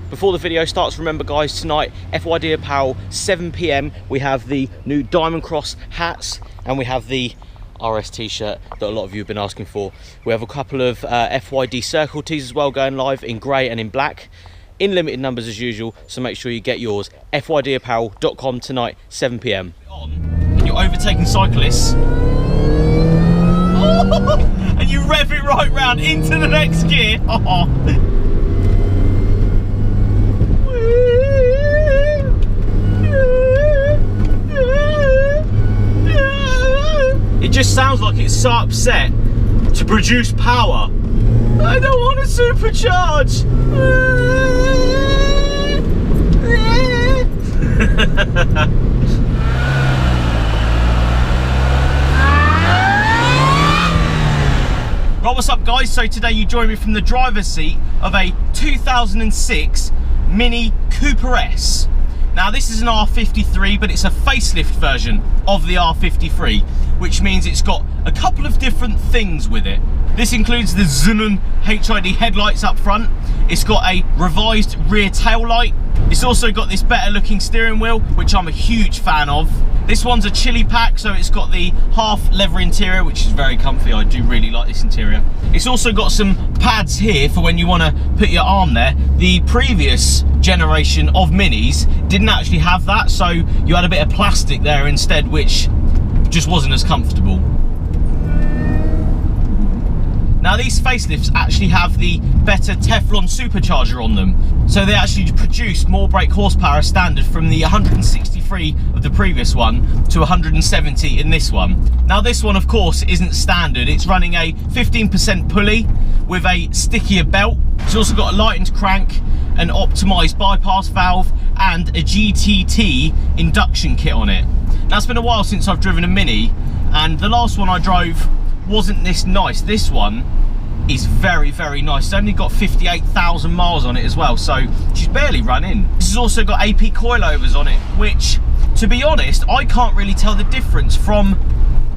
Before the video starts, remember guys, tonight, FYD Apparel, 7 PM, we have the new Diamond Cross hats and we have the RS t-shirt that a lot of you have been asking for. We have a couple of FYD Circle tees as well going live in grey and in black, in limited numbers as usual, so make sure you get yours. FYDapparel.com tonight, 7 PM. And you're overtaking cyclists. And you rev it right round into the next gear. It just sounds like it's so upset to produce power. I don't want to supercharge. Right, what's up guys? So today you join me from the driver's seat of a 2006 Mini Cooper S. Now this is an R53, but it's a facelift version of the R53, which means it's got a couple of different things with it. This includes the Xenon HID headlights up front. It's got a revised rear tail light. It's also got this better looking steering wheel, which I'm a huge fan of. This one's a Chilli Pack, so it's got the half leather interior, which is very comfy. I do really like this interior. It's also got some pads here for when you want to put your arm there. The previous generation of Minis didn't actually have that, so you had a bit of plastic there instead, which just wasn't as comfortable. Now these facelifts actually have the better Teflon supercharger on them, so they actually produce more brake horsepower standard from the 163 of the previous one to 170 in this one. Now this one of course isn't standard, it's running a 15% pulley with a stickier belt. It's also got a lightened crank, an optimised bypass valve and a GTT induction kit on it. Now it's been a while since I've driven a Mini, and the last one I drove wasn't this nice. This one is very, very nice. It's only got 58,000 miles on it as well, so she's barely run in. This has also got AP coilovers on it, which, to be honest, I can't really tell the difference from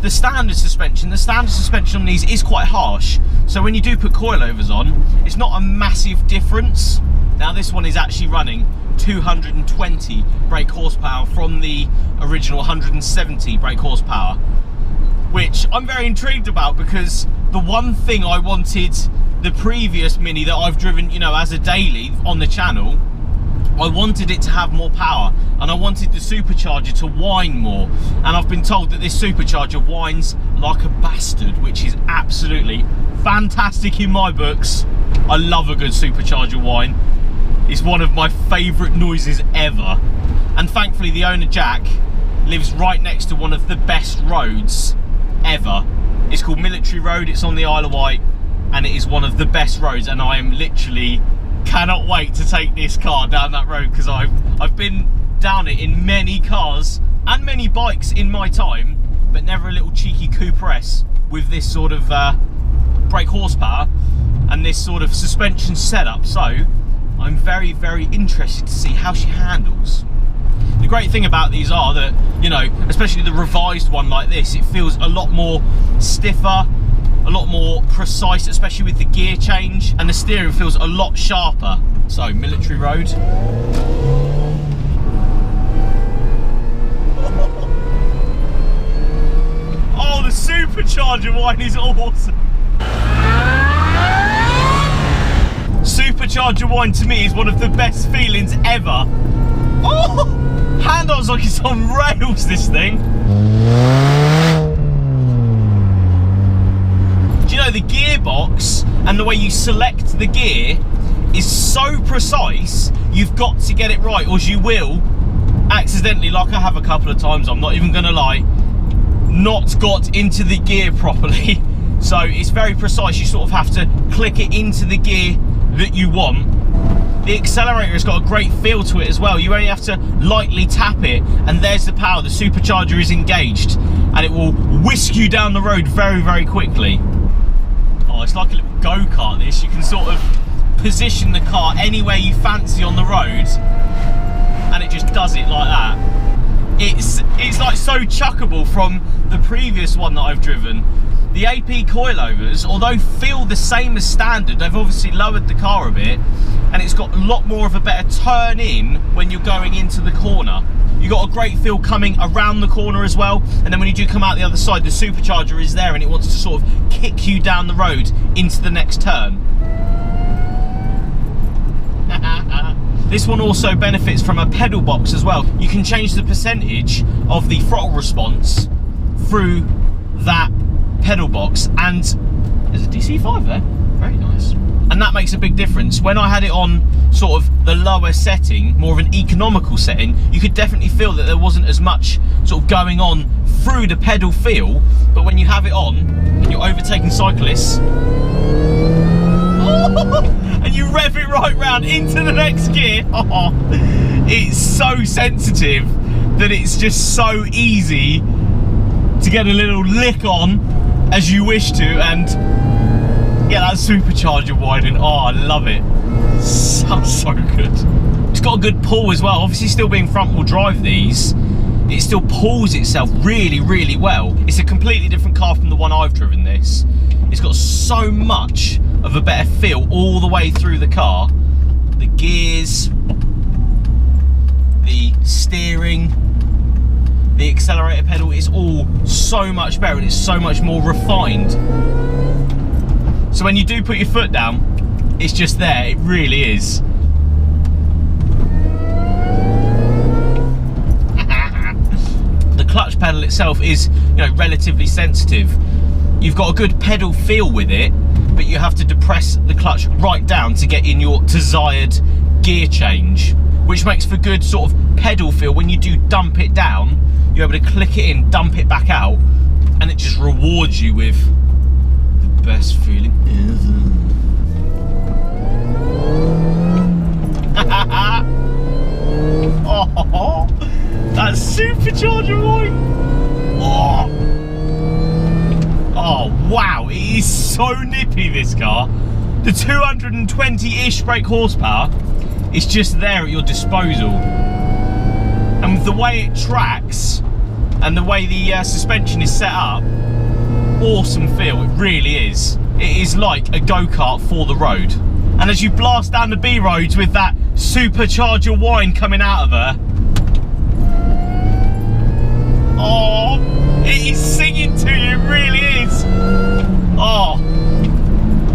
the standard suspension. The standard suspension on these is quite harsh, so when you do put coilovers on, it's not a massive difference. Now this one is actually running 220 brake horsepower from the original 170 brake horsepower, which I'm very intrigued about, because the one thing I wanted the previous Mini that I've driven, you know, as a daily on the channel, I wanted it to have more power and I wanted the supercharger to whine more, and I've been told that this supercharger whines like a bastard, which is absolutely fantastic in my books. I love a good supercharger whine. It's one of my favourite noises ever, and thankfully the owner Jack lives right next to one of the best roads ever. It's called Military Road, it's on the Isle of Wight, and it is one of the best roads, and I am literally cannot wait to take this car down that road, because I've been down it in many cars and many bikes in my time, but never a little cheeky Cooper S with this sort of brake horsepower and this sort of suspension setup, so I'm very, very interested to see how she handles. The great thing about these are that, you know, especially the revised one like this, it feels a lot more stiffer, a lot more precise, especially with the gear change, and the steering feels a lot sharper. So, Military Road. Oh, the supercharger whine is awesome. Supercharger whine to me is one of the best feelings ever. Oh! Handles like it's on rails, this thing. Do you know, the gearbox and the way you select the gear is so precise, you've got to get it right, or you will accidentally, like I have a couple of times, I'm not even gonna lie, not got into the gear properly. So it's very precise, you sort of have to click it into the gear that you want. The accelerator has got a great feel to it as well. You only have to lightly tap it and there's the power. The supercharger is engaged and it will whisk you down the road very, very quickly. Oh, it's like a little go-kart this. You can sort of position the car anywhere you fancy on the road and it just does it like that. It's like so chuckable from the previous one that I've driven. The AP coilovers, although feel the same as standard, they've obviously lowered the car a bit, and it's got a lot more of a better turn in when you're going into the corner. You got a great feel coming around the corner as well, and then when you do come out the other side, the supercharger is there and it wants to sort of kick you down the road into the next turn. This one also benefits from a pedal box as well. You can change the percentage of the throttle response through that pedal box, and there's a DC5 there, very nice. And that makes a big difference. When I had it on sort of the lower setting, more of an economical setting, you could definitely feel that there wasn't as much sort of going on through the pedal feel, but when you have it on and you're overtaking cyclists, and you rev it right round into the next gear, it's so sensitive that it's just so easy to get a little lick on as you wish to, and get that supercharger winding. Oh, I love it. So good. It's got a good pull as well. Obviously still being front wheel drive, these, it still pulls itself really, really well. It's a completely different car from the one I've driven, this. It's got so much of a better feel all the way through the car. The gears, the steering, the accelerator pedal is all so much better, and it's so much more refined. So when you do put your foot down, it's just there, it really is. The clutch pedal itself is, you know, relatively sensitive. You've got a good pedal feel with it, but you have to depress the clutch right down to get in your desired gear change, which makes for good sort of pedal feel. When you do dump it down, you're able to click it in, dump it back out, and it just rewards you with the best feeling ever. Oh, that supercharger boy. Oh wow, it is so nippy, this car. The 220-ish brake horsepower is just there at your disposal. And with the way it tracks and the way the suspension is set up, awesome feel, it really is. It is like a go-kart for the road. And as you blast down the B roads with that supercharger whine coming out of her, oh, it is singing to you, it really is. Oh,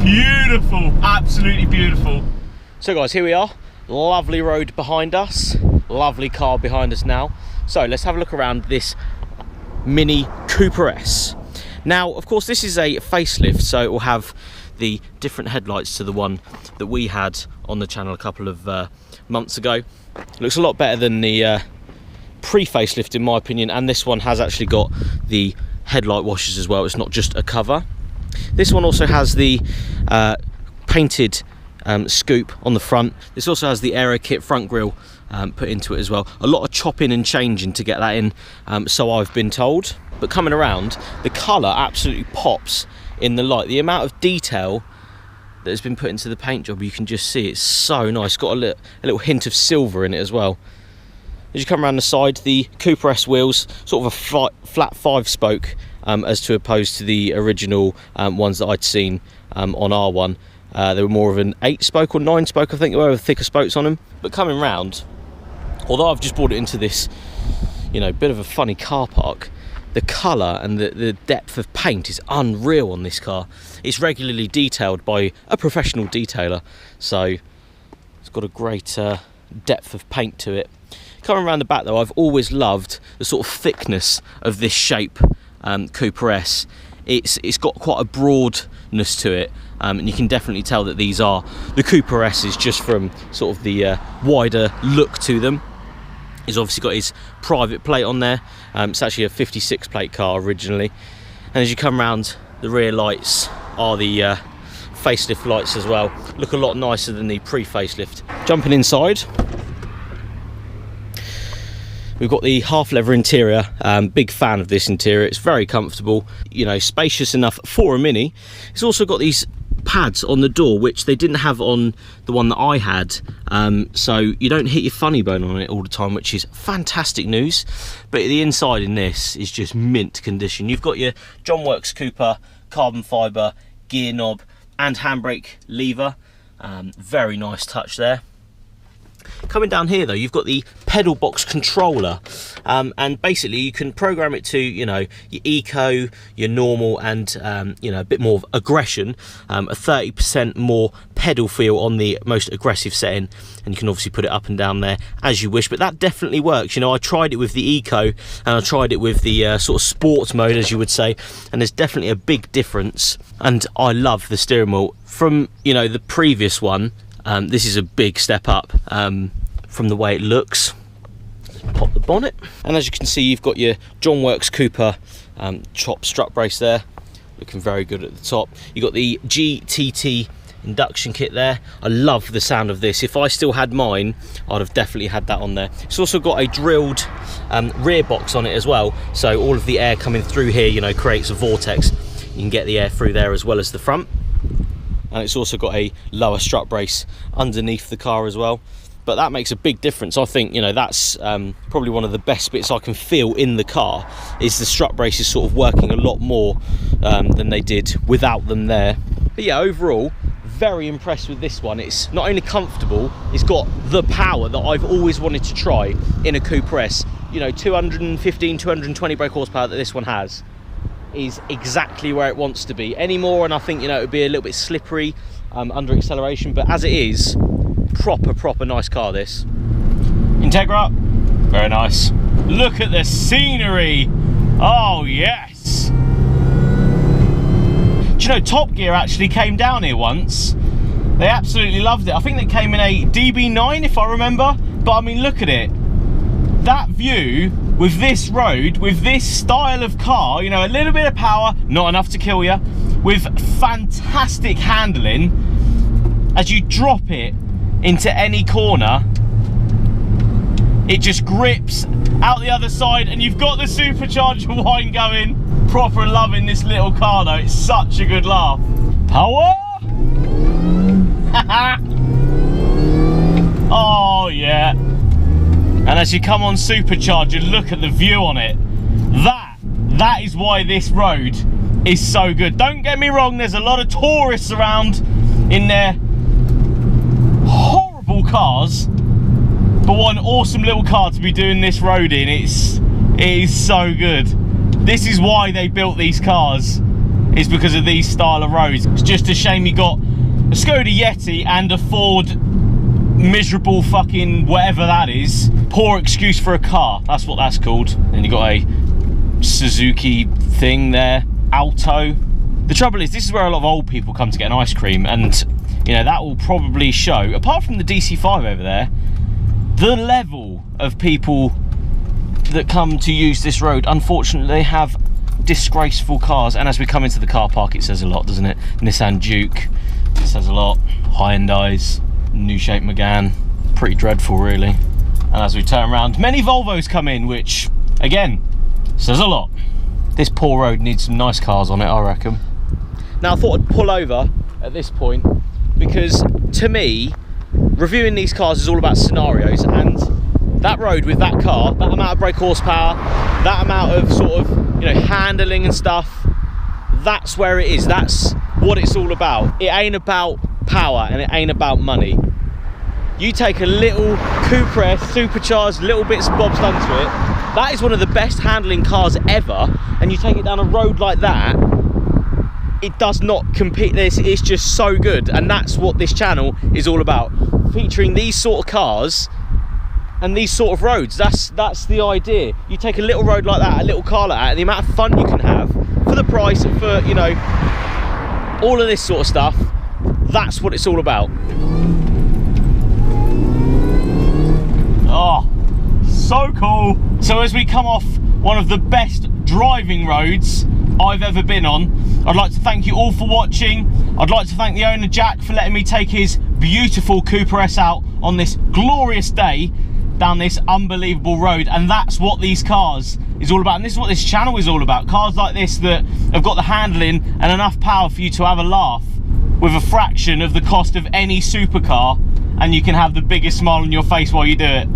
beautiful, absolutely beautiful. So guys, here we are, lovely road behind us, lovely car behind us now. So let's have a look around this Mini Cooper S. Now, of course, this is a facelift, so it will have the different headlights to the one that we had on the channel a couple of months ago. It looks a lot better than the pre-facelift in my opinion, and this one has actually got the headlight washers as well. It's not just a cover. This one also has the painted scoop on the front. This also has the aero kit front grille put into it as well. A lot of chopping and changing to get that in, so I've been told. But coming around, the colour absolutely pops in the light. The amount of detail that has been put into the paint job, you can just see it's so nice. Got a little hint of silver in it as well. As you come around the side, the Cooper S wheels, sort of a flat 5-spoke, as to opposed to the original ones that I'd seen on our one. They were more of an 8-spoke or 9-spoke, I think, they were with thicker spokes on them. But coming round, although I've just brought it into this, you know, bit of a funny car park, the colour and the depth of paint is unreal on this car. It's regularly detailed by a professional detailer, so it's got a great depth of paint to it. Coming around the back though, I've always loved the sort of thickness of this shape Cooper S. It's got quite a broadness to it, and you can definitely tell that these are the Cooper S's just from sort of the wider look to them. He's obviously got his private plate on there. It's actually a 56 plate car originally. And as you come around, the rear lights are the facelift lights as well. Look a lot nicer than the pre-facelift. Jumping inside, we've got the half leather interior. Big fan of this interior. It's very comfortable, you know, spacious enough for a Mini. It's also got these pads on the door, which they didn't have on the one that I had, so you don't hit your funny bone on it all the time, which is fantastic news. But the inside in this is just mint condition. You've got your John Works Cooper carbon fibre gear knob and handbrake lever. Very nice touch there. Coming down here though, you've got the pedal box controller, and basically you can program it to, you know, your eco, your normal, and you know, a bit more of aggression, a 30% more pedal feel on the most aggressive setting, and you can obviously put it up and down there as you wish. But that definitely works. You know, I tried it with the eco and I tried it with the sort of sports mode, as you would say, and there's definitely a big difference. And I love the steering wheel from, you know, the previous one. This is a big step up from the way it looks. Let's pop the bonnet, and as you can see, you've got your John Works Cooper chop strut brace there, looking very good at the top. You've got the GTT induction kit there. I love the sound of this. If I still had mine, I'd have definitely had that on there. It's also got a drilled rear box on it as well, so all of the air coming through here, you know, creates a vortex. You can get the air through there as well as the front. And it's also got a lower strut brace underneath the car as well. But that makes a big difference. I think, you know, that's probably one of the best bits I can feel in the car, is the strut braces sort of working a lot more than they did without them there. But yeah, overall, very impressed with this one. It's not only comfortable, it's got the power that I've always wanted to try in a Cooper S. You know, 215, 220 brake horsepower that this one has is exactly where it wants to be. Any more and I think, you know, it would be a little bit slippery under acceleration, but as it is, proper nice car this. Integra, very nice. Look at the scenery. Oh yes. Do you know, Top Gear actually came down here once. They absolutely loved it. I think they came in a DB9 if I remember, but I mean, look at it. That view with this road, with this style of car, you know, a little bit of power, not enough to kill you, with fantastic handling, as you drop it into any corner, it just grips out the other side, and you've got the supercharger whine going. Proper loving this little car though, it's such a good laugh. Power! Oh yeah. And as you come on supercharger, look at the view on it. That is why this road is so good. Don't get me wrong, there's a lot of tourists around in their horrible cars, but what an awesome little car to be doing this road in. It is so good. This is why they built these cars, is because of these style of roads. It's just a shame you got a Skoda Yeti and a Ford miserable fucking whatever that is. Poor excuse for a car, that's what that's called. Then you got a Suzuki thing there, Alto. The trouble is, this is where a lot of old people come to get an ice cream, and you know, that will probably show. Apart from the DC5 over there, the level of people that come to use this road, unfortunately, they have disgraceful cars. And as we come into the car park, it says a lot, doesn't it? Nissan Juke, it says a lot. Hyundais, new shape Megane, pretty dreadful really. And as we turn around, many Volvos come in, which again says a lot. This poor road needs some nice cars on it, I reckon. Now I thought I'd pull over at this point, because to me, reviewing these cars is all about scenarios, and that road with that car, that amount of brake horsepower, that amount of sort of, you know, handling and stuff, that's where it is. That's what it's all about. It ain't about power and it ain't about money. You take a little Cooper S, supercharged, little bits and bobs done to it, that is one of the best handling cars ever, and you take it down a road like that, it does not compete. It's just so good, and that's what this channel is all about, featuring these sort of cars and these sort of roads. That's the idea. You take a little road like that, a little car like that, and the amount of fun you can have for the price and for, you know, all of this sort of stuff, that's what it's all about. Oh, so cool. So as we come off one of the best driving roads I've ever been on, I'd like to thank you all for watching. I'd like to thank the owner Jack for letting me take his beautiful Cooper S out on this glorious day down this unbelievable road. And that's what these cars is all about, and this is what this channel is all about. Cars like this that have got the handling and enough power for you to have a laugh with a fraction of the cost of any supercar, and you can have the biggest smile on your face while you do it.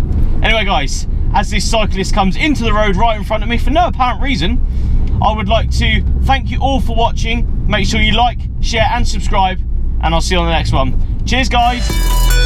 Anyway guys, as this cyclist comes into the road right in front of me for no apparent reason, I would like to thank you all for watching. Make sure you like, share and subscribe, and I'll see you on the next one. Cheers guys.